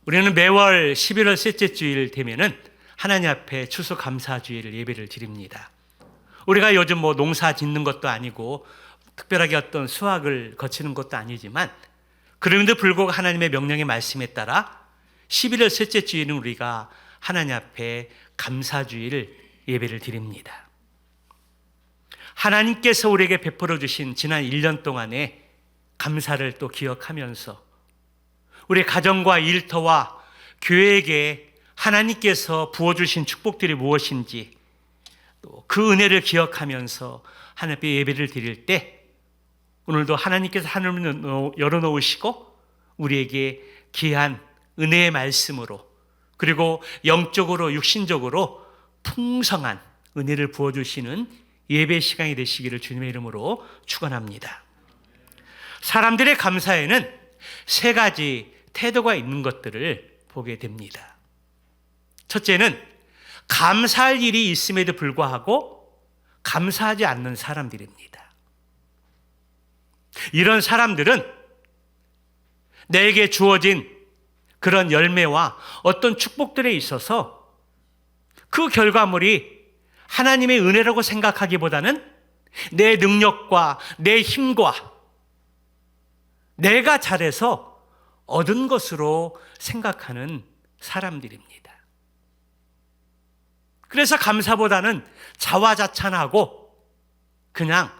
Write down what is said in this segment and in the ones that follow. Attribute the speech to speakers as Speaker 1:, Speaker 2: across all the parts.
Speaker 1: 우리는 매월 11월 셋째 주일 되면은 하나님 앞에 추수감사주일 예배를 드립니다. 우리가 요즘 농사 짓는 것도 아니고 특별하게 어떤 수확을 거치는 것도 아니지만 그럼에도 불구하고 하나님의 명령의 말씀에 따라 11월 셋째 주일은 우리가 하나님 앞에 감사주일 예배를 드립니다. 하나님께서 우리에게 베풀어 주신 지난 1년 동안의 감사를 또 기억하면서 우리 가정과 일터와 교회에게 하나님께서 부어주신 축복들이 무엇인지 또 그 은혜를 기억하면서 하나님께 예배를 드릴 때 오늘도 하나님께서 하늘을 열어놓으시고 우리에게 귀한 은혜의 말씀으로 그리고 영적으로 육신적으로 풍성한 은혜를 부어주시는 예배 시간이 되시기를 주님의 이름으로 축원합니다. 사람들의 감사에는 세 가지 태도가 있는 것들을 보게 됩니다. 첫째는 감사할 일이 있음에도 불구하고 감사하지 않는 사람들입니다. 이런 사람들은 내게 주어진 그런 열매와 어떤 축복들에 있어서 그 결과물이 하나님의 은혜라고 생각하기보다는 내 능력과 내 힘과 내가 잘해서 얻은 것으로 생각하는 사람들입니다. 그래서 감사보다는 자화자찬하고 그냥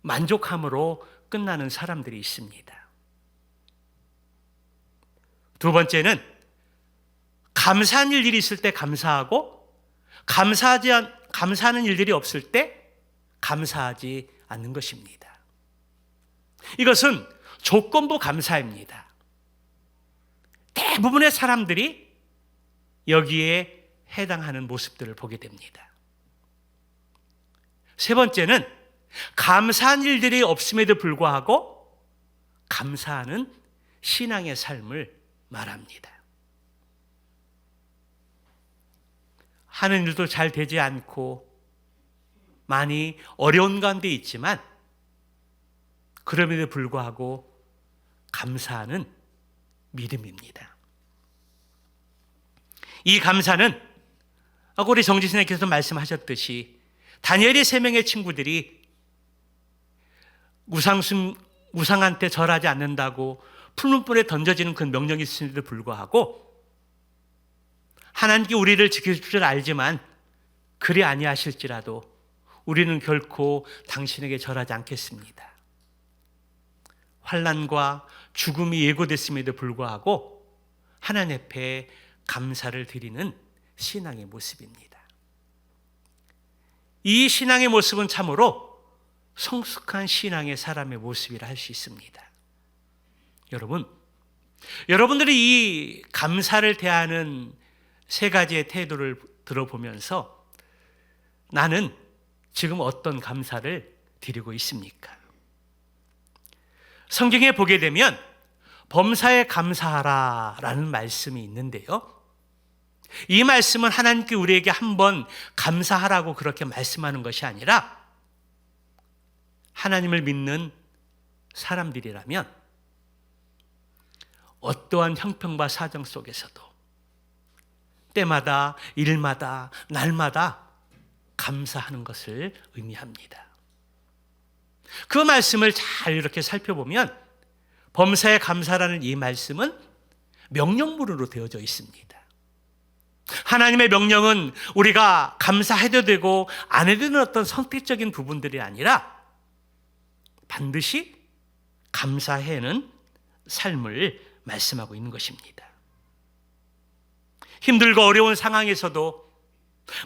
Speaker 1: 만족함으로 끝나는 사람들이 있습니다. 두 번째는 감사한 일들이 있을 때 감사하고 감사하는 일들이 없을 때 감사하지 않는 것입니다. 이것은 조건부 감사입니다. 대부분의 사람들이 여기에 해당하는 모습들을 보게 됩니다. 세 번째는 감사한 일들이 없음에도 불구하고 감사하는 신앙의 삶을 말합니다. 하는 일도 잘 되지 않고 많이 어려운 가운데 있지만 그럼에도 불구하고 감사하는 믿음입니다. 이 감사는 아까 우리 정지선생님께서 말씀하셨듯이 다니엘의 3명의 친구들이 우상한테 절하지 않는다고 풀문불에 던져지는 그 명령이 있음에도 불구하고 하나님께 우리를 지키실 줄 알지만 그리 아니하실지라도 우리는 결코 당신에게 절하지 않겠습니다. 환난과 죽음이 예고됐음에도 불구하고 하나님 앞에 감사를 드리는 신앙의 모습입니다. 이 신앙의 모습은 참으로 성숙한 신앙의 사람의 모습이라 할 수 있습니다. 여러분들이 이 감사를 대하는 세 가지의 태도를 들어보면서 나는 지금 어떤 감사를 드리고 있습니까? 성경에 보게 되면 범사에 감사하라 라는 말씀이 있는데요. 이 말씀은 하나님께 우리에게 한번 감사하라고 그렇게 말씀하는 것이 아니라 하나님을 믿는 사람들이라면 어떠한 형편과 사정 속에서도 때마다 일마다 날마다 감사하는 것을 의미합니다. 그 말씀을 잘 이렇게 살펴보면 범사에 감사라는 이 말씀은 명령문으로 되어져 있습니다. 하나님의 명령은 우리가 감사해도 되고 안 해도 되는 어떤 선택적인 부분들이 아니라 반드시 감사해는 삶을 말씀하고 있는 것입니다. 힘들고 어려운 상황에서도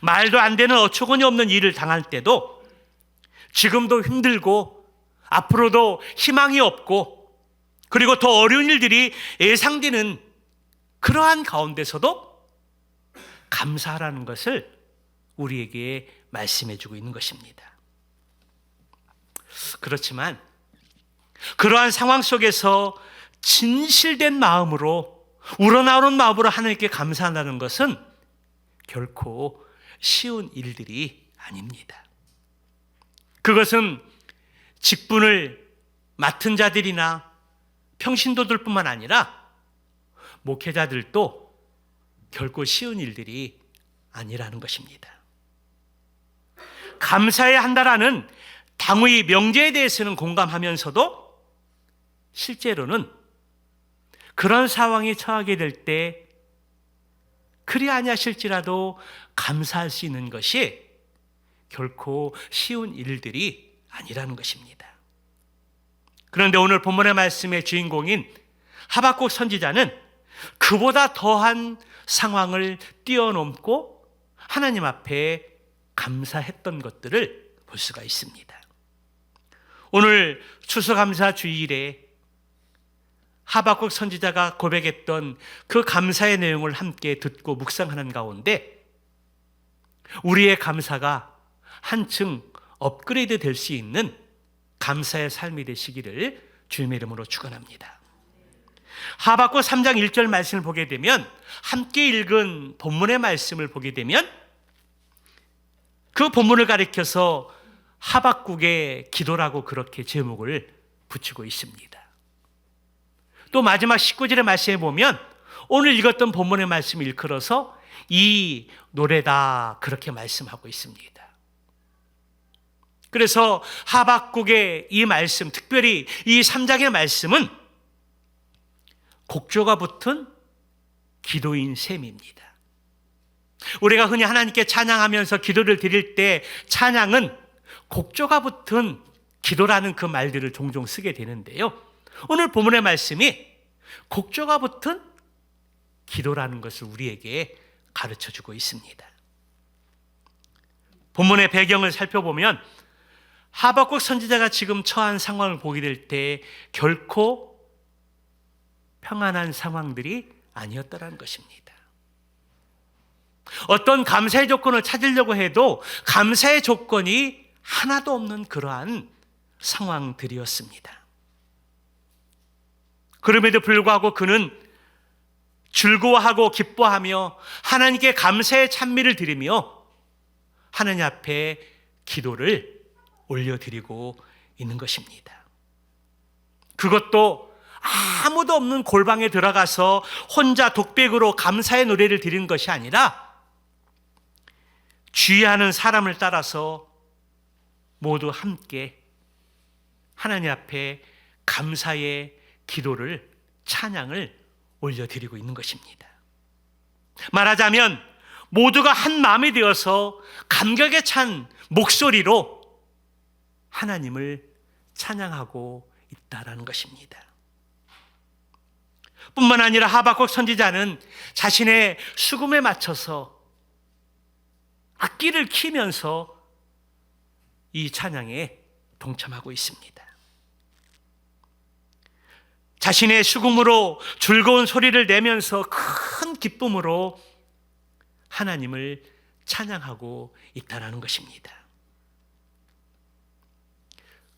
Speaker 1: 말도 안 되는 어처구니 없는 일을 당할 때도 지금도 힘들고 앞으로도 희망이 없고 그리고 더 어려운 일들이 예상되는 그러한 가운데서도 감사하라는 것을 우리에게 말씀해 주고 있는 것입니다. 그렇지만 그러한 상황 속에서 진실된 마음으로 우러나오는 마음으로 하나님께 감사한다는 것은 결코 쉬운 일들이 아닙니다. 그것은 직분을 맡은 자들이나 평신도들뿐만 아니라 목회자들도 결코 쉬운 일들이 아니라는 것입니다. 감사해야 한다라는 당의 명제에 대해서는 공감하면서도 실제로는 그런 상황에 처하게 될 때 그리 아니하실지라도 감사할 수 있는 것이 결코 쉬운 일들이 아니라는 것입니다. 그런데 오늘 본문의 말씀의 주인공인 하박국 선지자는 그보다 더한 상황을 뛰어넘고 하나님 앞에 감사했던 것들을 볼 수가 있습니다. 오늘 추수감사 주일에 하박국 선지자가 고백했던 그 감사의 내용을 함께 듣고 묵상하는 가운데 우리의 감사가 한층 업그레이드 될 수 있는 감사의 삶이 되시기를 주님의 이름으로 축원합니다. 하박국 3장 1절 말씀을 보게 되면, 함께 읽은 본문의 말씀을 보게 되면 그 본문을 가리켜서 하박국의 기도라고 그렇게 제목을 붙이고 있습니다. 또 마지막 19절의 말씀에 보면 오늘 읽었던 본문의 말씀을 일컬어서 이 노래다 그렇게 말씀하고 있습니다. 그래서 하박국의 이 말씀, 특별히 이 3장의 말씀은 곡조가 붙은 기도인 셈입니다. 우리가 흔히 하나님께 찬양하면서 기도를 드릴 때 찬양은 곡조가 붙은 기도라는 그 말들을 종종 쓰게 되는데요, 오늘 본문의 말씀이 곡조가 붙은 기도라는 것을 우리에게 가르쳐주고 있습니다. 본문의 배경을 살펴보면 하박국 선지자가 지금 처한 상황을 보게 될 때 결코 평안한 상황들이 아니었다는 것입니다. 어떤 감사의 조건을 찾으려고 해도 감사의 조건이 하나도 없는 그러한 상황들이었습니다. 그럼에도 불구하고 그는 즐거워하고 기뻐하며 하나님께 감사의 찬미를 드리며 하나님 앞에 기도를 올려드리고 있는 것입니다. 그것도 아무도 없는 골방에 들어가서 혼자 독백으로 감사의 노래를 드리는 것이 아니라 주의하는 사람을 따라서 모두 함께 하나님 앞에 감사의 기도를, 찬양을 올려드리고 있는 것입니다. 말하자면 모두가 한 마음이 되어서 감격에 찬 목소리로 하나님을 찬양하고 있다라는 것입니다. 뿐만 아니라 하박국 선지자는 자신의 수금에 맞춰서 악기를 키면서 이 찬양에 동참하고 있습니다. 자신의 수금으로 즐거운 소리를 내면서 큰 기쁨으로 하나님을 찬양하고 있다는 것입니다.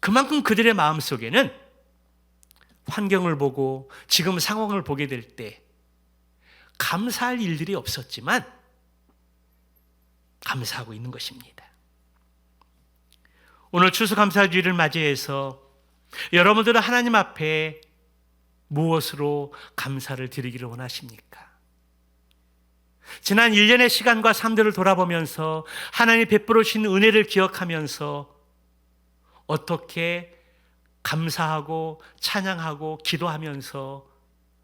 Speaker 1: 그만큼 그들의 마음속에는 환경을 보고 지금 상황을 보게 될 때 감사할 일들이 없었지만 감사하고 있는 것입니다. 오늘 추수감사주일을 맞이해서 여러분들은 하나님 앞에 무엇으로 감사를 드리기를 원하십니까? 지난 1년의 시간과 삶들을 돌아보면서 하나님 베풀어 주신 은혜를 기억하면서 어떻게 감사하고 찬양하고 기도하면서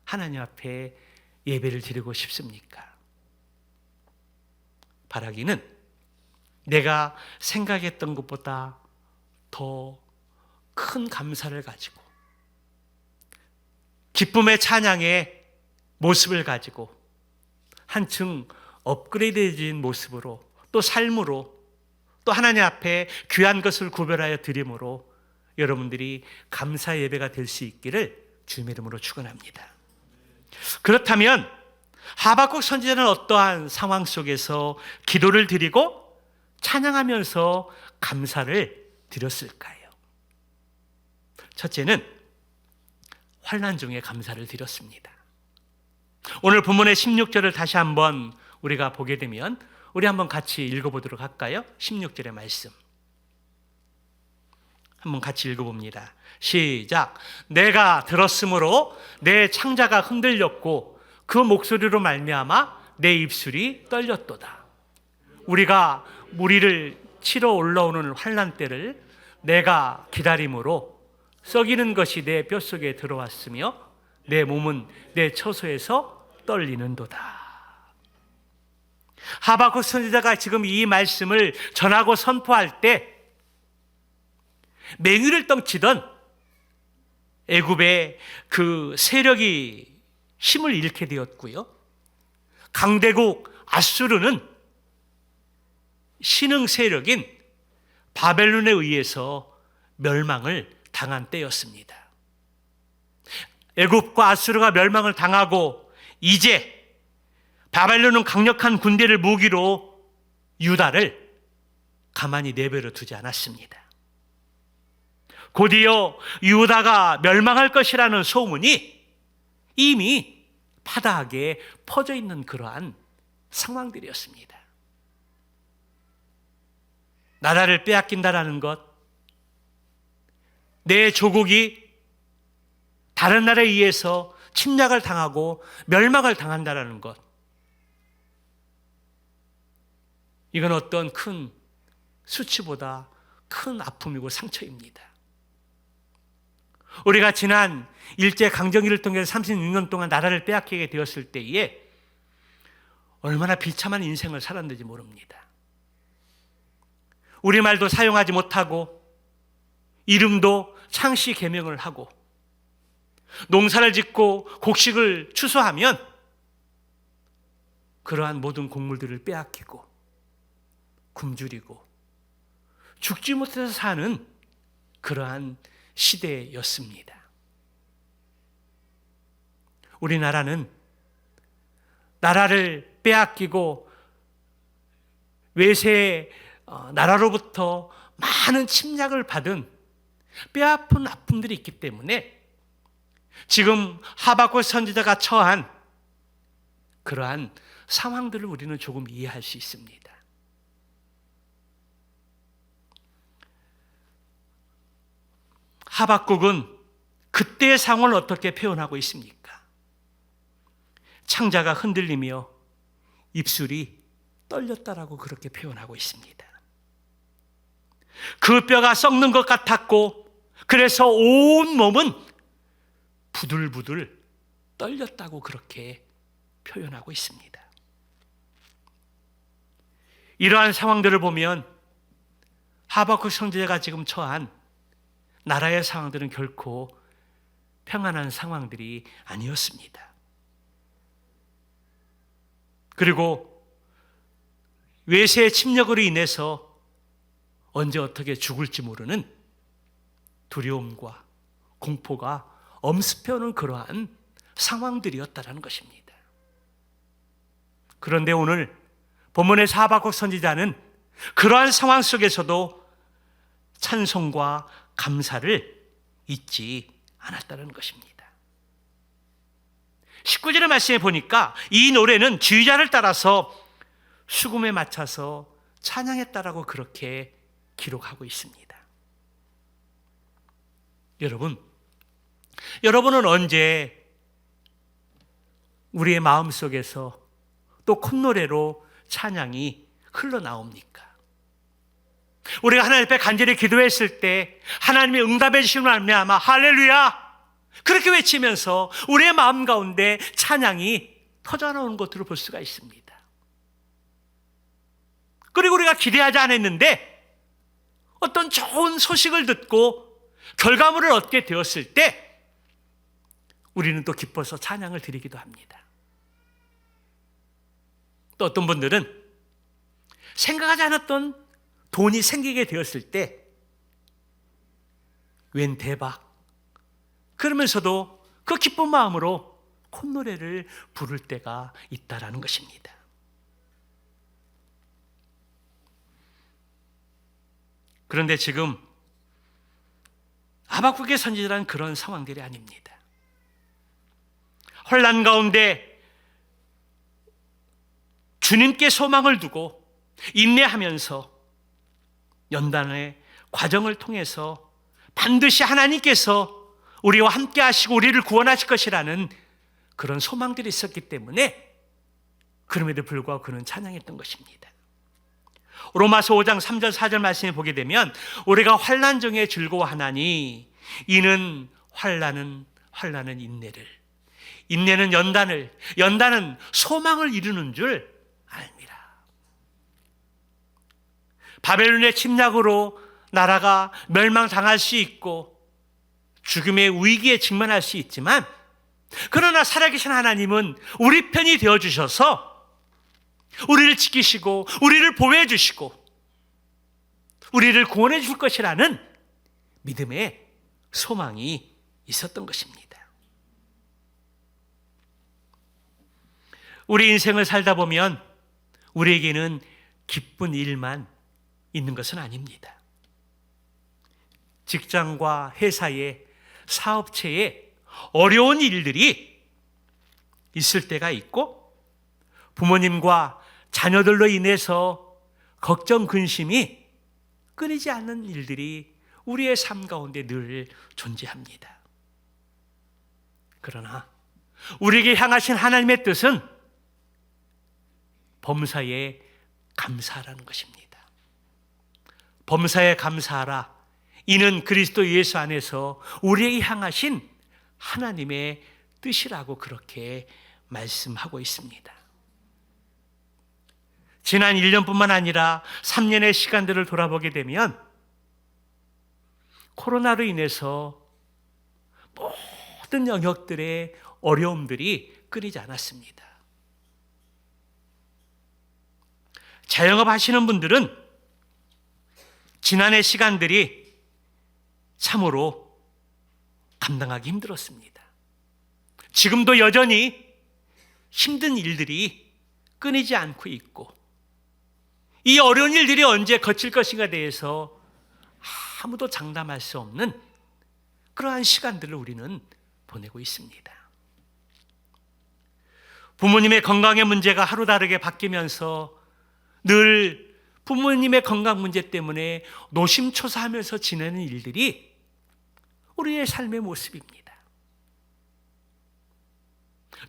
Speaker 1: 하나님 앞에 예배를 드리고 싶습니까? 바라기는 내가 생각했던 것보다 더 큰 감사를 가지고 기쁨의 찬양의 모습을 가지고 한층 업그레이드해진 모습으로 또 삶으로 또 하나님 앞에 귀한 것을 구별하여 드림으로 여러분들이 감사 예배가 될 수 있기를 주님의 이름으로 축원합니다. 그렇다면 하박국 선지자는 어떠한 상황 속에서 기도를 드리고 찬양하면서 감사를 드렸을까요? 첫째는 환난 중에 감사를 드렸습니다. 오늘 본문의 16절을 다시 한번 우리가 보게 되면 우리 한번 같이 읽어보도록 할까요? 16절의 말씀 한번 같이 읽어봅니다. 시작. 내가 들었으므로 내 창자가 흔들렸고 그 목소리로 말미암아 내 입술이 떨렸도다. 우리가 무리를 치러 올라오는 환난 때를 내가 기다림으로 썩이는 것이 내 뼛속에 들어왔으며 내 몸은 내 처소에서 떨리는도다. 하박국 선지자가 지금 이 말씀을 전하고 선포할 때 맹위를 떨치던 애굽의 그 세력이 힘을 잃게 되었고요. 강대국 아수르는 신흥 세력인 바벨론에 의해서 멸망을 당한 때였습니다. 애굽과 아수르가 멸망을 당하고 이제 바벨론은 강력한 군대를 무기로 유다를 가만히 내버려 두지 않았습니다. 곧이어 유다가 멸망할 것이라는 소문이 이미 파다하게 퍼져 있는 그러한 상황들이었습니다. 나라를 빼앗긴다라는 것, 내 조국이 다른 나라에 의해서 침략을 당하고 멸망을 당한다라는 것, 이건 어떤 큰 수치보다 큰 아픔이고 상처입니다. 우리가 지난 일제강점기를 통해서 36년 동안 나라를 빼앗기게 되었을 때에 얼마나 비참한 인생을 살았는지 모릅니다. 우리말도 사용하지 못하고 이름도 창씨 개명을 하고 농사를 짓고 곡식을 추수하면 그러한 모든 곡물들을 빼앗기고 굶주리고 죽지 못해서 사는 그러한 시대였습니다. 우리나라는 나라를 빼앗기고 외세 나라로부터 많은 침략을 받은 뼈아픈 아픔들이 있기 때문에 지금 하박국 선지자가 처한 그러한 상황들을 우리는 조금 이해할 수 있습니다. 하박국은 그때의 상황을 어떻게 표현하고 있습니까? 창자가 흔들리며 입술이 떨렸다라고 그렇게 표현하고 있습니다. 그 뼈가 썩는 것 같았고 그래서 온 몸은 부들부들 떨렸다고 그렇게 표현하고 있습니다. 이러한 상황들을 보면 하박국 선지자가 지금 처한 나라의 상황들은 결코 평안한 상황들이 아니었습니다. 그리고 외세의 침략으로 인해서 언제 어떻게 죽을지 모르는 두려움과 공포가 엄습해오는 그러한 상황들이었다는 것입니다. 그런데 오늘 본문의 하박국 선지자는 그러한 상황 속에서도 찬송과 감사를 잊지 않았다는 것입니다. 19절의 말씀에 보니까 이 노래는 주의자를 따라서 수금에 맞춰서 찬양했다라고 그렇게 기록하고 있습니다. 여러분은 언제 우리의 마음속에서 또 콧노래로 찬양이 흘러나옵니까? 우리가 하나님 앞에 간절히 기도했을 때 하나님이 응답해 주시는 말미암아 할렐루야 그렇게 외치면서 우리의 마음 가운데 찬양이 터져나오는 것들을 볼 수가 있습니다. 그리고 우리가 기대하지 않았는데 어떤 좋은 소식을 듣고 결과물을 얻게 되었을 때 우리는 또 기뻐서 찬양을 드리기도 합니다. 또 어떤 분들은 생각하지 않았던 돈이 생기게 되었을 때 웬 대박 그러면서도 그 기쁜 마음으로 콧노래를 부를 때가 있다라는 것입니다. 그런데 지금 하박국의 선지자는 그런 상황들이 아닙니다. 혼란 가운데 주님께 소망을 두고 인내하면서 연단의 과정을 통해서 반드시 하나님께서 우리와 함께 하시고 우리를 구원하실 것이라는 그런 소망들이 있었기 때문에 그럼에도 불구하고 그는 찬양했던 것입니다. 로마서 5장 3절 4절 말씀에 보게 되면 우리가 환난 중에 즐거워하나니 이는 환난은 인내를, 인내는 연단은 소망을 이루는 줄 알미라. 바벨론의 침략으로 나라가 멸망당할 수 있고 죽음의 위기에 직면할 수 있지만, 그러나 살아계신 하나님은 우리 편이 되어주셔서 우리를 지키시고 우리를 보호해 주시고 우리를 구원해 줄 것이라는 믿음의 소망이 있었던 것입니다. 우리 인생을 살다 보면 우리에게는 기쁜 일만 있는 것은 아닙니다. 직장과 회사에, 사업체에 어려운 일들이 있을 때가 있고, 부모님과 자녀들로 인해서 걱정, 근심이 끊이지 않는 일들이 우리의 삶 가운데 늘 존재합니다. 그러나 우리에게 향하신 하나님의 뜻은 범사에 감사하라는 것입니다. 범사에 감사하라. 이는 그리스도 예수 안에서 우리에게 향하신 하나님의 뜻이라고 그렇게 말씀하고 있습니다. 지난 1년뿐만 아니라 3년의 시간들을 돌아보게 되면 코로나로 인해서 모든 영역들의 어려움들이 끊이지 않았습니다. 자영업 하시는 분들은 지난해 시간들이 참으로 감당하기 힘들었습니다. 지금도 여전히 힘든 일들이 끊이지 않고 있고, 이 어려운 일들이 언제 거칠 것인가에 대해서 아무도 장담할 수 없는 그러한 시간들을 우리는 보내고 있습니다. 부모님의 건강의 문제가 하루 다르게 바뀌면서 늘 부모님의 건강 문제 때문에 노심초사하면서 지내는 일들이 우리의 삶의 모습입니다.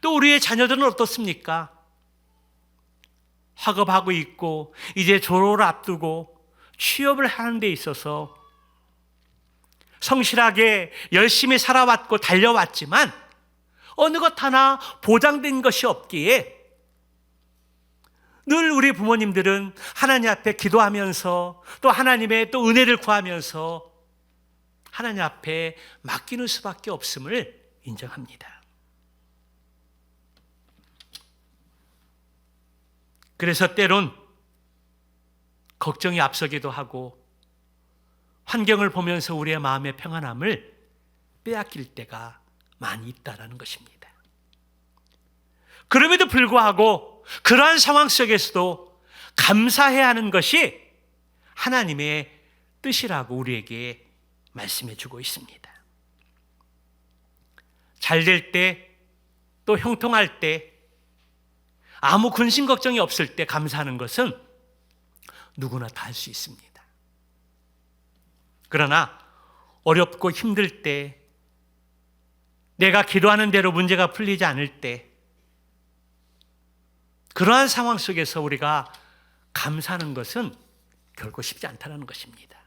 Speaker 1: 또 우리의 자녀들은 어떻습니까? 학업하고 있고 이제 졸업을 앞두고 취업을 하는 데 있어서 성실하게 열심히 살아왔고 달려왔지만 어느 것 하나 보장된 것이 없기에 늘 우리 부모님들은 하나님 앞에 기도하면서 또 하나님의 또 은혜를 구하면서 하나님 앞에 맡기는 수밖에 없음을 인정합니다. 그래서 때론 걱정이 앞서기도 하고 환경을 보면서 우리의 마음의 평안함을 빼앗길 때가 많이 있다는 것입니다. 그럼에도 불구하고 그러한 상황 속에서도 감사해야 하는 것이 하나님의 뜻이라고 우리에게 말씀해 주고 있습니다. 잘 될 때, 또 형통할 때, 아무 근심 걱정이 없을 때 감사하는 것은 누구나 다 할 수 있습니다. 그러나 어렵고 힘들 때, 내가 기도하는 대로 문제가 풀리지 않을 때, 그러한 상황 속에서 우리가 감사하는 것은 결코 쉽지 않다는 것입니다.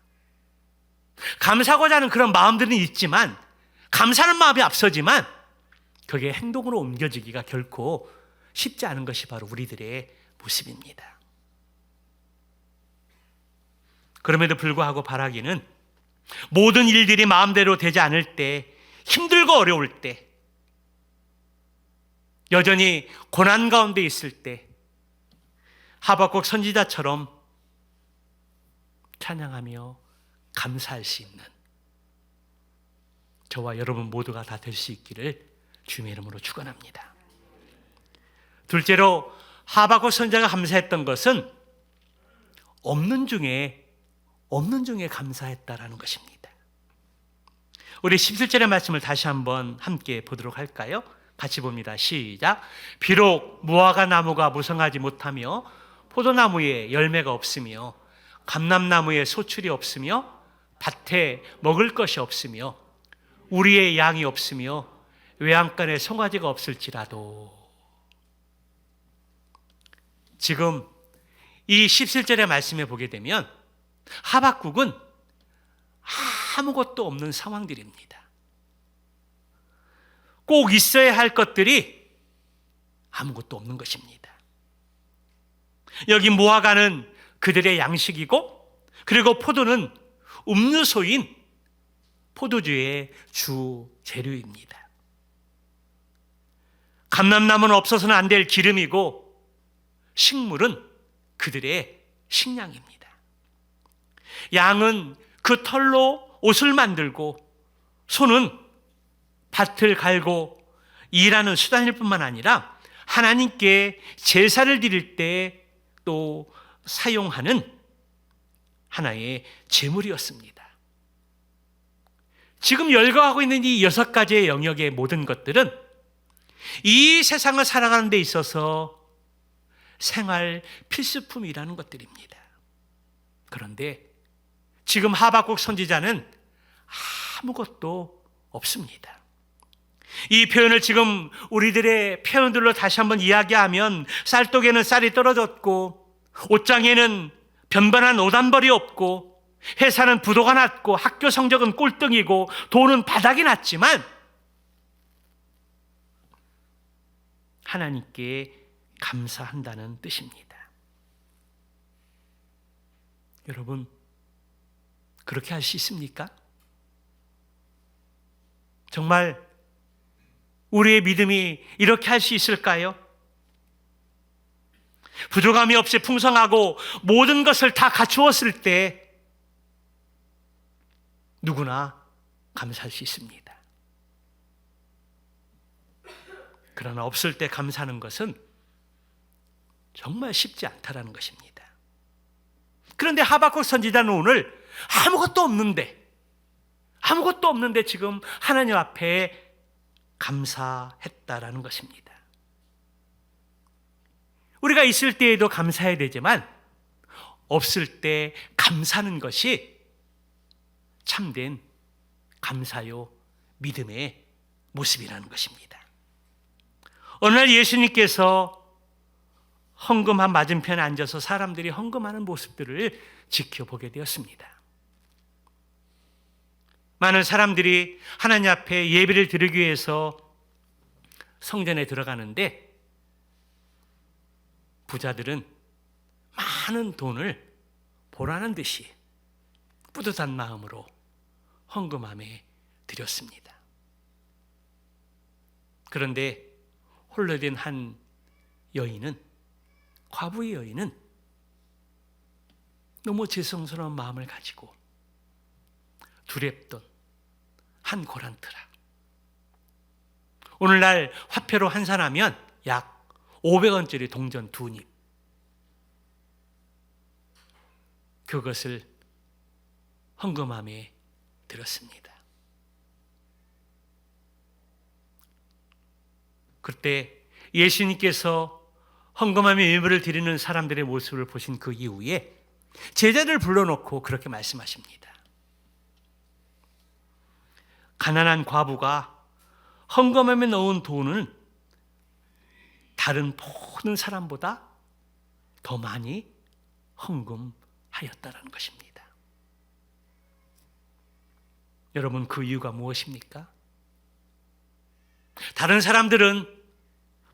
Speaker 1: 감사하고자 하는 그런 마음들은 있지만, 감사하는 마음이 앞서지만 그게 행동으로 옮겨지기가 결코 쉽지 않은 것이 바로 우리들의 모습입니다. 그럼에도 불구하고 바라기는 모든 일들이 마음대로 되지 않을 때, 힘들고 어려울 때, 여전히 고난 가운데 있을 때 하박국 선지자처럼 찬양하며 감사할 수 있는 저와 여러분 모두가 다 될 수 있기를 주님의 이름으로 축원합니다. 둘째로 하박국 선지자가 감사했던 것은 없는 중에 감사했다라는 것입니다. 우리 17절의 말씀을 다시 한번 함께 보도록 할까요? 같이 봅니다. 시작. 비록 무화과 나무가 무성하지 못하며 포도나무에 열매가 없으며 감람나무에 소출이 없으며 밭에 먹을 것이 없으며 우리의 양이 없으며 외양간에 송아지가 없을지라도. 지금 이 17절의 말씀에 보게 되면 하박국은 아무것도 없는 상황들입니다. 꼭 있어야 할 것들이 아무것도 없는 것입니다. 여기 무화과는 그들의 양식이고, 그리고 포도는 음료소인 포도주의 주 재료입니다. 감람나무는 없어서는 안 될 기름이고, 식물은 그들의 식량입니다. 양은 그 털로 옷을 만들고, 소는 밭을 갈고 일하는 수단일 뿐만 아니라 하나님께 제사를 드릴 때 또 사용하는 하나의 제물이었습니다. 지금 열거하고 있는 이 6가지의 영역의 모든 것들은 이 세상을 살아가는 데 있어서 생활 필수품이라는 것들입니다. 그런데 지금 하박국 선지자는 아무것도 없습니다. 이 표현을 지금 우리들의 표현들로 다시 한번 이야기하면, 쌀독에는 쌀이 떨어졌고, 옷장에는 변변한 옷단벌이 없고, 회사는 부도가 났고, 학교 성적은 꼴등이고, 돈은 바닥이 났지만 하나님께 감사한다는 뜻입니다. 여러분, 그렇게 할 수 있습니까? 정말 우리의 믿음이 이렇게 할 수 있을까요? 부족함이 없이 풍성하고 모든 것을 다 갖추었을 때 누구나 감사할 수 있습니다. 그러나 없을 때 감사하는 것은 정말 쉽지 않다라는 것입니다. 그런데 하박국 선지자는 오늘 아무것도 없는데 지금 하나님 앞에 감사했다라는 것입니다. 우리가 있을 때에도 감사해야 되지만 없을 때 감사하는 것이 참된 감사요 믿음의 모습이라는 것입니다. 어느 날 예수님께서 헌금함 맞은편에 앉아서 사람들이 헌금하는 모습들을 지켜보게 되었습니다. 많은 사람들이 하나님 앞에 예배를 드리기 위해서 성전에 들어가는데, 부자들은 많은 돈을 보라는 듯이 뿌듯한 마음으로 헌금함에 드렸습니다. 그런데 홀로 된 한 여인은, 과부의 여인은 너무 죄송스러운 마음을 가지고 두렵던 한 고란트라, 오늘날 화폐로 환산하면 약 500원짜리 동전 2립, 그것을 헌금함에 들었습니다. 그때 예수님께서 헌금함에 예물을 드리는 사람들의 모습을 보신 그 이후에 제자를 불러놓고 그렇게 말씀하십니다. 가난한 과부가 헌금함에 넣은 돈은 다른 모든 사람보다 더 많이 헌금하였다는 것입니다. 여러분, 그 이유가 무엇입니까? 다른 사람들은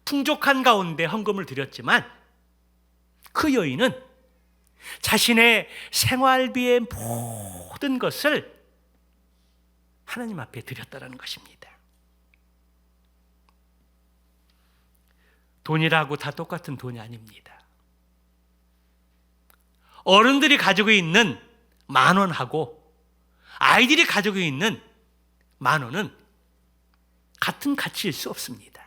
Speaker 1: 풍족한 가운데 헌금을 드렸지만 그 여인은 자신의 생활비의 모든 것을 하나님 앞에 드렸다는 것입니다. 돈이라고 다 똑같은 돈이 아닙니다. 어른들이 가지고 있는 10,000원하고 아이들이 가지고 있는 10,000원은 같은 가치일 수 없습니다.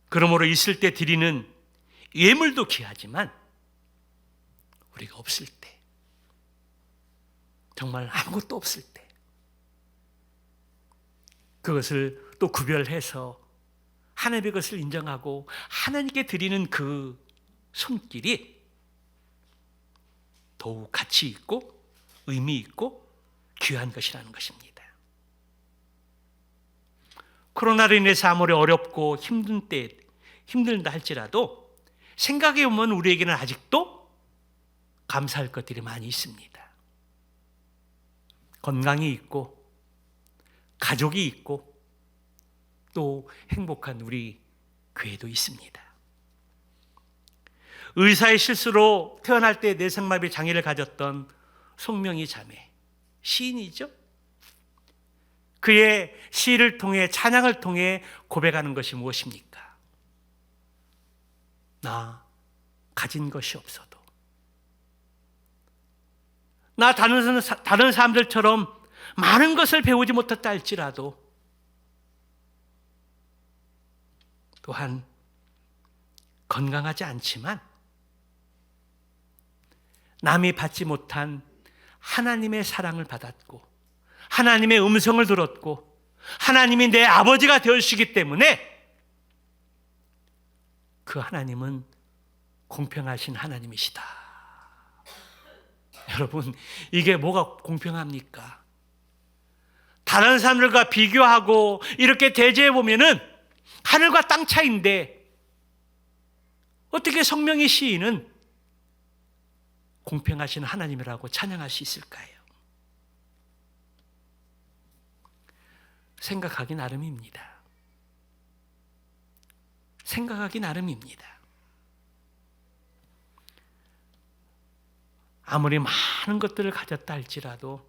Speaker 1: 그러므로 있을 때 드리는 예물도 귀하지만 우리가 없을 때, 정말 아무것도 없을 때 그것을 또 구별해서 하나님의 것을 인정하고 하나님께 드리는 그 손길이 더욱 가치 있고 의미 있고 귀한 것이라는 것입니다. 코로나로 인해서 아무리 어렵고 힘들다 할지라도 생각해 보면 우리에게는 아직도 감사할 것들이 많이 있습니다. 건강이 있고 가족이 있고 또 행복한 우리 교회도 있습니다. 의사의 실수로 태어날 때 뇌생마비 장애를 가졌던 송명희 자매, 시인이죠. 그의 시를 통해, 찬양을 통해 고백하는 것이 무엇입니까? 나 가진 것이 없어도, 나 다른 사람들처럼 많은 것을 배우지 못했다 할지라도, 또한 건강하지 않지만 남이 받지 못한 하나님의 사랑을 받았고 하나님의 음성을 들었고 하나님이 내 아버지가 되어주시기 때문에 그 하나님은 공평하신 하나님이시다. 여러분, 이게 뭐가 공평합니까? 다른 사람들과 비교하고 이렇게 대조해 보면은 하늘과 땅 차이인데 어떻게 성명희 시인은 공평하신 하나님이라고 찬양할 수 있을까요? 생각하기 나름입니다. 생각하기 나름입니다. 아무리 많은 것들을 가졌다 할지라도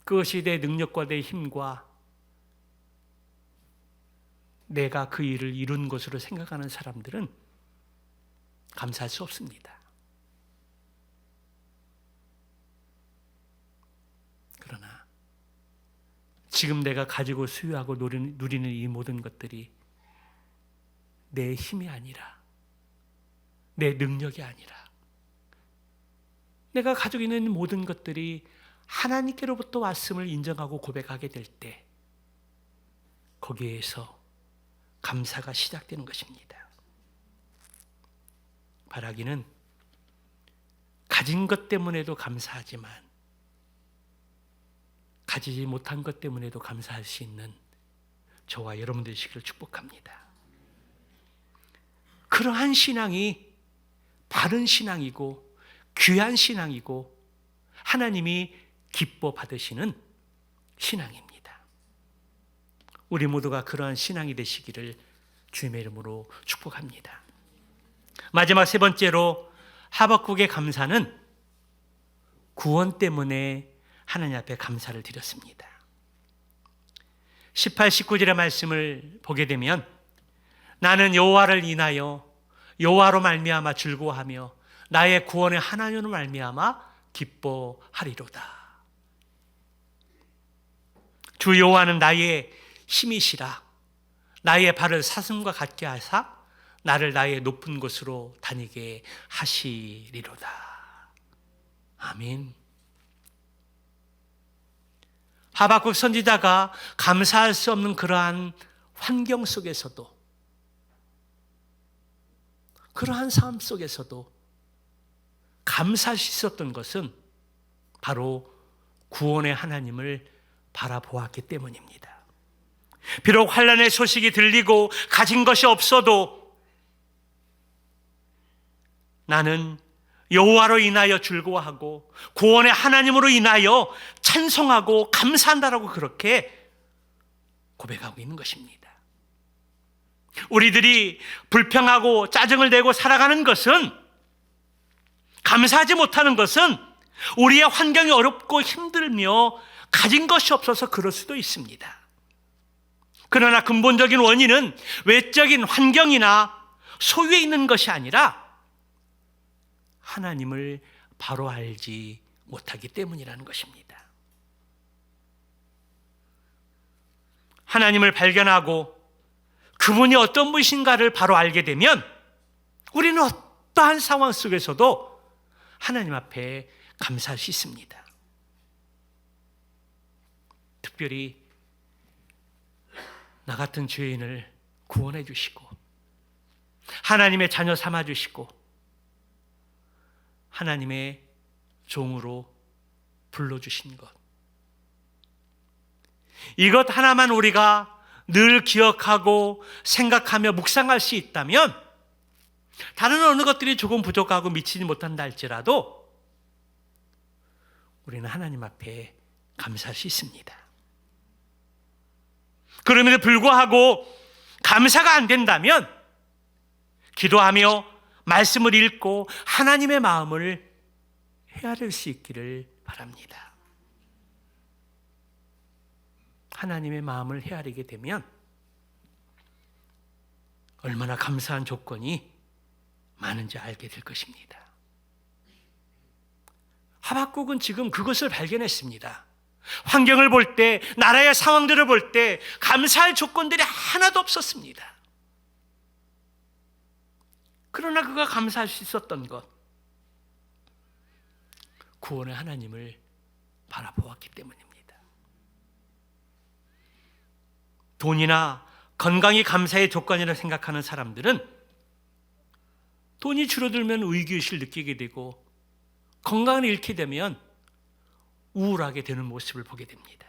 Speaker 1: 그것이 내 능력과 내 힘과 내가 그 일을 이룬 것으로 생각하는 사람들은 감사할 수 없습니다. 그러나 지금 내가 가지고 소유하고 누리는 이 모든 것들이 내 힘이 아니라, 내 능력이 아니라, 내가 가지고 있는 모든 것들이 하나님께로부터 왔음을 인정하고 고백하게 될 때 거기에서 감사가 시작되는 것입니다. 바라기는 가진 것 때문에도 감사하지만 가지지 못한 것 때문에도 감사할 수 있는 저와 여러분들 되시기를 축복합니다. 그러한 신앙이 바른 신앙이고 귀한 신앙이고 하나님이 기뻐 받으시는 신앙입니다. 우리 모두가 그러한 신앙이 되시기를 주님의 이름으로 축복합니다. 마지막 세 번째로 하박국의 감사는 구원 때문에 하나님 앞에 감사를 드렸습니다. 18, 19절의 말씀을 보게 되면 나는 여호와를 인하여 여호와로 말미암아 즐거워하며 나의 구원의 하나님으로 말미암아 기뻐하리로다. 주 여호와는 나의 힘이시라. 나의 발을 사슴과 같게 하사 나를 나의 높은 곳으로 다니게 하시리로다. 아멘. 하박국 선지자가 감사할 수 없는 그러한 환경 속에서도, 그러한 삶 속에서도 감사할 수 있었던 것은 바로 구원의 하나님을 바라보았기 때문입니다. 비록 환난의 소식이 들리고 가진 것이 없어도 나는 여호와로 인하여 즐거워하고 구원의 하나님으로 인하여 찬송하고 감사한다라고 그렇게 고백하고 있는 것입니다. 우리들이 불평하고 짜증을 내고 살아가는 것은, 감사하지 못하는 것은 우리의 환경이 어렵고 힘들며 가진 것이 없어서 그럴 수도 있습니다. 그러나 근본적인 원인은 외적인 환경이나 소유에 있는 것이 아니라 하나님을 바로 알지 못하기 때문이라는 것입니다. 하나님을 발견하고 그분이 어떤 분이신가를 바로 알게 되면 우리는 어떠한 상황 속에서도 하나님 앞에 감사할 수 있습니다. 특별히 나 같은 죄인을 구원해 주시고 하나님의 자녀 삼아 주시고 하나님의 종으로 불러주신 것, 이것 하나만 우리가 늘 기억하고 생각하며 묵상할 수 있다면 다른 어느 것들이 조금 부족하고 미치지 못한다 할지라도 우리는 하나님 앞에 감사할 수 있습니다. 그럼에도 불구하고 감사가 안 된다면 기도하며 말씀을 읽고 하나님의 마음을 헤아릴 수 있기를 바랍니다. 하나님의 마음을 헤아리게 되면 얼마나 감사한 조건이 많은지 알게 될 것입니다. 하박국은 지금 그것을 발견했습니다. 환경을 볼 때, 나라의 상황들을 볼 때 감사할 조건들이 하나도 없었습니다. 그러나 그가 감사할 수 있었던 것, 구원의 하나님을 바라보았기 때문입니다. 돈이나 건강이 감사의 조건이라 생각하는 사람들은 돈이 줄어들면 의기의식을 느끼게 되고 건강을 잃게 되면 우울하게 되는 모습을 보게 됩니다.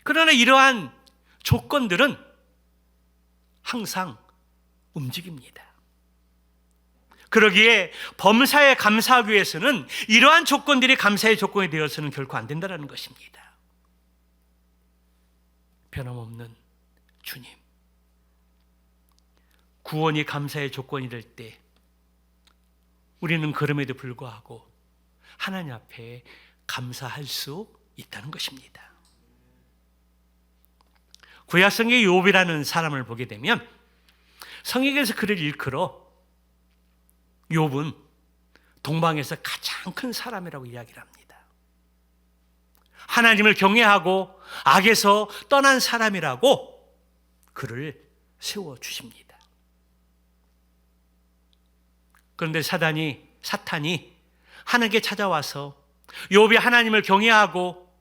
Speaker 1: 그러나 이러한 조건들은 항상 움직입니다. 그러기에 범사에 감사하기 위해서는 이러한 조건들이 감사의 조건이 되어서는 결코 안 된다는 것입니다. 변함없는 주님, 구원이 감사의 조건이 될 때 우리는 그럼에도 불구하고 하나님 앞에 감사할 수 있다는 것입니다. 구약성의 욥이라는 사람을 보게 되면 성경에서 그를 일컬어 욥은 동방에서 가장 큰 사람이라고 이야기를 합니다. 하나님을 경외하고 악에서 떠난 사람이라고 그를 세워주십니다. 그런데 사탄이 하나님께 찾아와서 욥이 하나님을 경외하고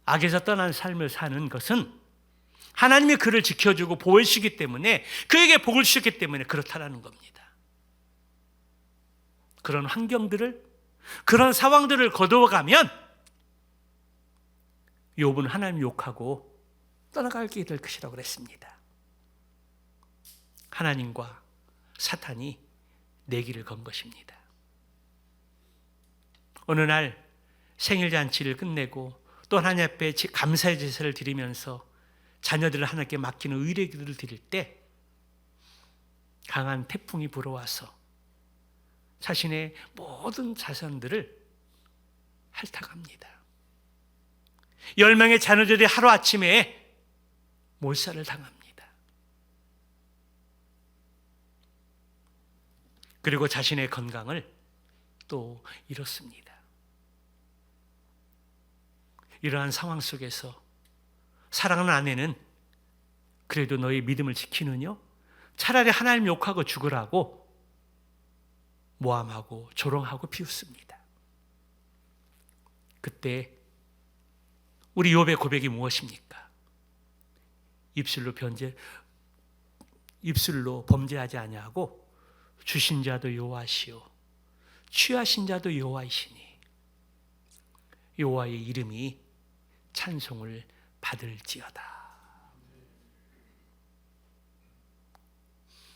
Speaker 1: 악에서 떠난 삶을 사는 것은 하나님이 그를 지켜주고 보호해 주시기 때문에, 그에게 복을 주셨기 때문에 그렇다라는 겁니다. 그런 환경들을, 그런 상황들을 거두어가면 욥은 하나님 욕하고 떠나가게 될 것이라고 그랬습니다. 하나님과 사탄이 내기를 건 것입니다. 어느 날 생일잔치를 끝내고 또 하나님 앞에 감사의 제사를 드리면서 자녀들을 하나님께 맡기는 의례 기도를 드릴 때 강한 태풍이 불어와서 자신의 모든 자산들을 핥아갑니다. 10명의 자녀들이 하루아침에 몰살을 당합니다. 그리고 자신의 건강을 또 잃었습니다. 이러한 상황 속에서 사랑하는 아내는 그래도 너의 믿음을 지키느냐? 차라리 하나님 욕하고 죽으라고 모함하고 조롱하고 비웃습니다. 그때 우리 욥의 고백이 무엇입니까? 입술로 범죄하지 아니하고 주신 자도 여호와시오 취하신 자도 여호와이시니 여호와의 이름이 찬송을 받을지어다.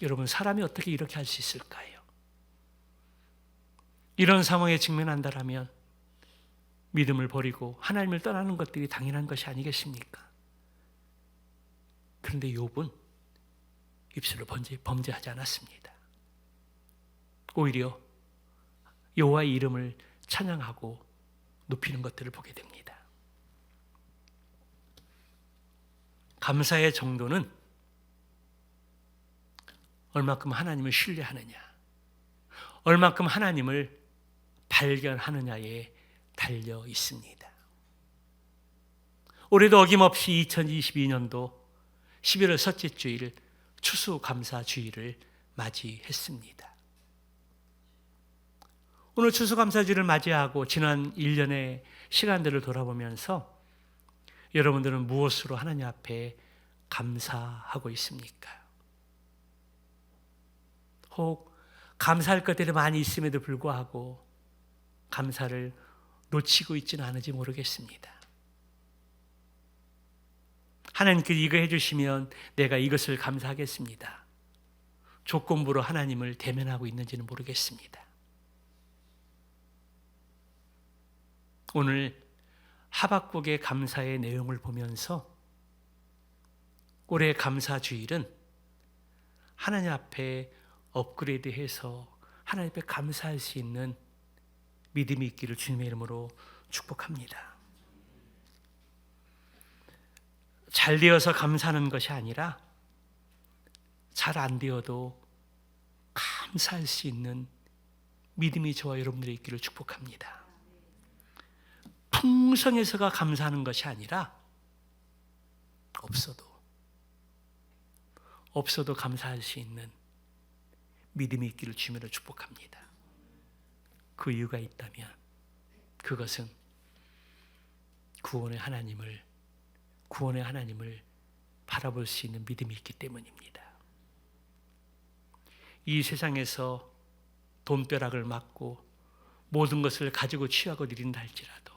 Speaker 1: 여러분, 사람이 어떻게 이렇게 할 수 있을까요? 이런 상황에 직면한다면 믿음을 버리고 하나님을 떠나는 것들이 당연한 것이 아니겠습니까? 그런데 욥은 입술로 범죄하지 않았습니다. 오히려 여호와의 이름을 찬양하고 높이는 것들을 보게 됩니다. 감사의 정도는 얼마큼 하나님을 신뢰하느냐, 얼마큼 하나님을 발견하느냐에 달려 있습니다. 올해도 어김없이 2022년도 11월 첫째 주일 추수감사주일을 맞이했습니다. 오늘 추수감사주일을 맞이하고 지난 1년의 시간들을 돌아보면서 여러분들은 무엇으로 하나님 앞에 감사하고 있습니까? 혹 감사할 것들이 많이 있음에도 불구하고 감사를 놓치고 있지는 않은지 모르겠습니다. 하나님께서 이거 해주시면 내가 이것을 감사하겠습니다. 조건부로 하나님을 대면하고 있는지는 모르겠습니다. 오늘 하박국의 감사의 내용을 보면서 올해 감사 주일은 하나님 앞에 업그레이드해서 하나님 앞에 감사할 수 있는 믿음이 있기를 주님의 이름으로 축복합니다. 잘 되어서 감사하는 것이 아니라 잘 안 되어도 감사할 수 있는 믿음이 저와 여러분들의 있기를 축복합니다. 풍성해서가 감사하는 것이 아니라 없어도 감사할 수 있는 믿음이 있기를 주님으로 축복합니다. 그 이유가 있다면 그것은 구원의 하나님을 바라볼 수 있는 믿음이 있기 때문입니다. 이 세상에서 돈벼락을 맞고 모든 것을 가지고 취하고 누린다 할지라도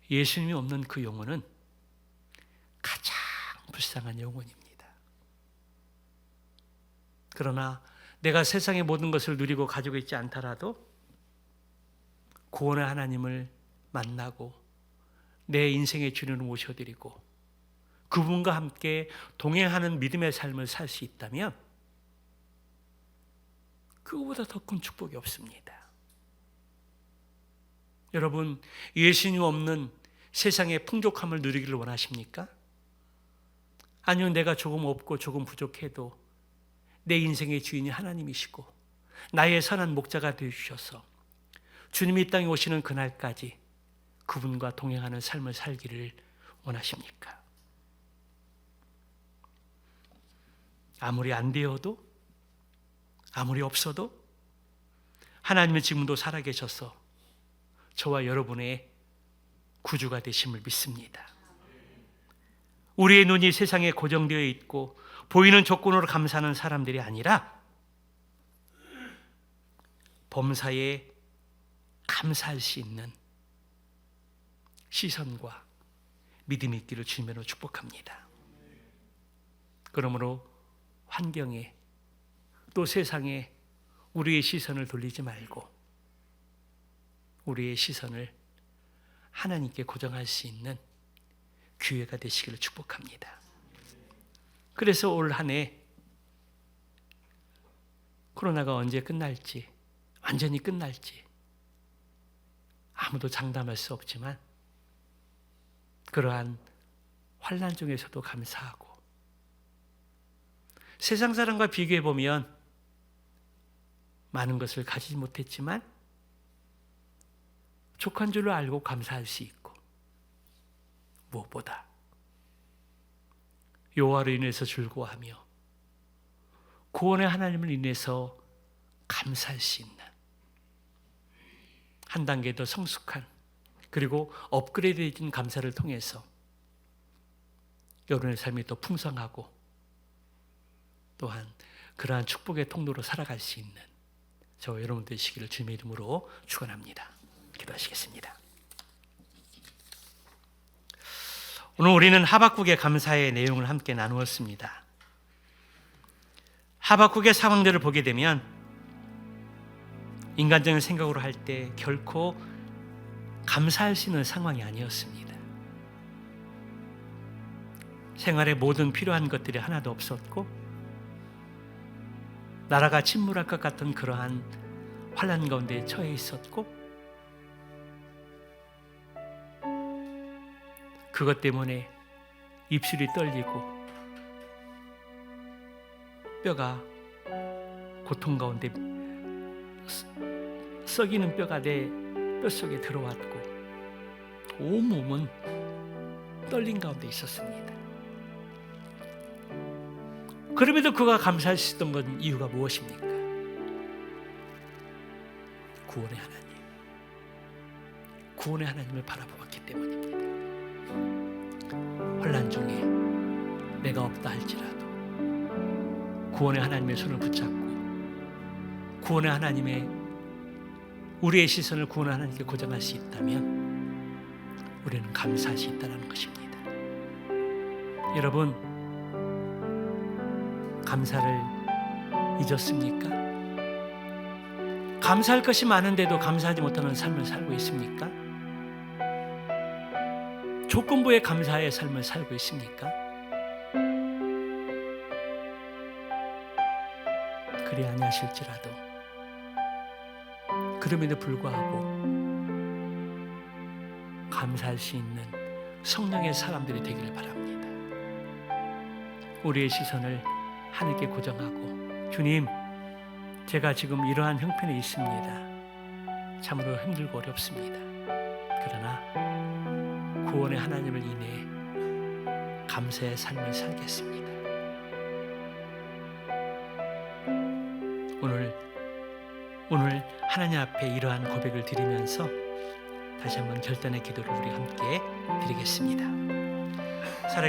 Speaker 1: 예수님이 없는 그 영혼은 가장 불쌍한 영혼입니다. 그러나 내가 세상의 모든 것을 누리고 가지고 있지 않더라도 구원의 하나님을 만나고 내 인생의 주인을 모셔드리고 그분과 함께 동행하는 믿음의 삶을 살 수 있다면 그거보다 더 큰 축복이 없습니다. 여러분, 예수님 없는 세상의 풍족함을 누리기를 원하십니까? 아니면 내가 조금 없고 조금 부족해도 내 인생의 주인이 하나님이시고 나의 선한 목자가 되어주셔서 주님이 이 땅에 오시는 그날까지 그분과 동행하는 삶을 살기를 원하십니까? 아무리 안 되어도, 아무리 없어도 하나님은 지금도 살아계셔서 저와 여러분의 구주가 되심을 믿습니다. 우리의 눈이 세상에 고정되어 있고 보이는 조건으로 감사하는 사람들이 아니라 범사에 감사할 수 있는 시선과 믿음이 있기를 주님으로 축복합니다. 그러므로 환경에 또 세상에 우리의 시선을 돌리지 말고 우리의 시선을 하나님께 고정할 수 있는 기회가 되시기를 축복합니다. 그래서 올 한 해 코로나가 언제 끝날지, 완전히 끝날지 아무도 장담할 수 없지만 그러한 환난 중에서도 감사하고 세상 사람과 비교해 보면 많은 것을 가지지 못했지만 족한 줄로 알고 감사할 수 있고 무엇보다 여호와로 인해서 즐거워하며 구원의 하나님을 인해서 감사할 수 있는 한 단계 더 성숙한 그리고 업그레이드된 감사를 통해서 여러분의 삶이 더 풍성하고 또한 그러한 축복의 통로로 살아갈 수 있는 저와 여러분 되시기를 주님의 이름으로 축원합니다. 기도하시겠습니다. 오늘 우리는 하박국의 감사의 내용을 함께 나누었습니다. 하박국의 상황들을 보게 되면 인간적인 생각으로 할 때 결코 감사할 수 있는 상황이 아니었습니다. 생활에 모든 필요한 것들이 하나도 없었고 나라가 침몰할 것 같은 그러한 환난 가운데 처해 있었고 그것 때문에 입술이 떨리고 뼈가 고통 가운데 썩이는 뼈가 내 뼛속에 들어왔고 온몸은 떨림 가운데 있었습니다. 그럼에도 그가 감사할 수 있던 건 이유가 무엇입니까? 구원의 하나님을 바라보았기 때문입니다. 환난 중에 내가 없다 할지라도 구원의 하나님의 손을 붙잡고 구원의 하나님의 우리의 시선을 구원의 하나님께 고정할 수 있다면 우리는 감사할 수 있다는 것입니다. 여러분, 감사를 잊었습니까? 감사할 것이 많은데도 감사하지 못하는 삶을 살고 있습니까? 조건부의 감사의 삶을 살고 있습니까? 그리 아니하실지라도 그럼에도 불구하고 감사할 수 있는 성령의 사람들이 되기를 바랍니다. 우리의 시선을 하늘께 고정하고, 주님, 제가 지금 이러한 형편에 있습니다. 참으로 힘들고 어렵습니다. 그러나 구원의 하나님을 인해 감사의 삶을 살겠습니다. 오늘 하나님 앞에 이러한 고백을 드리면서 다시 한번 결단의 기도를 우리 함께 드리겠습니다. 살아계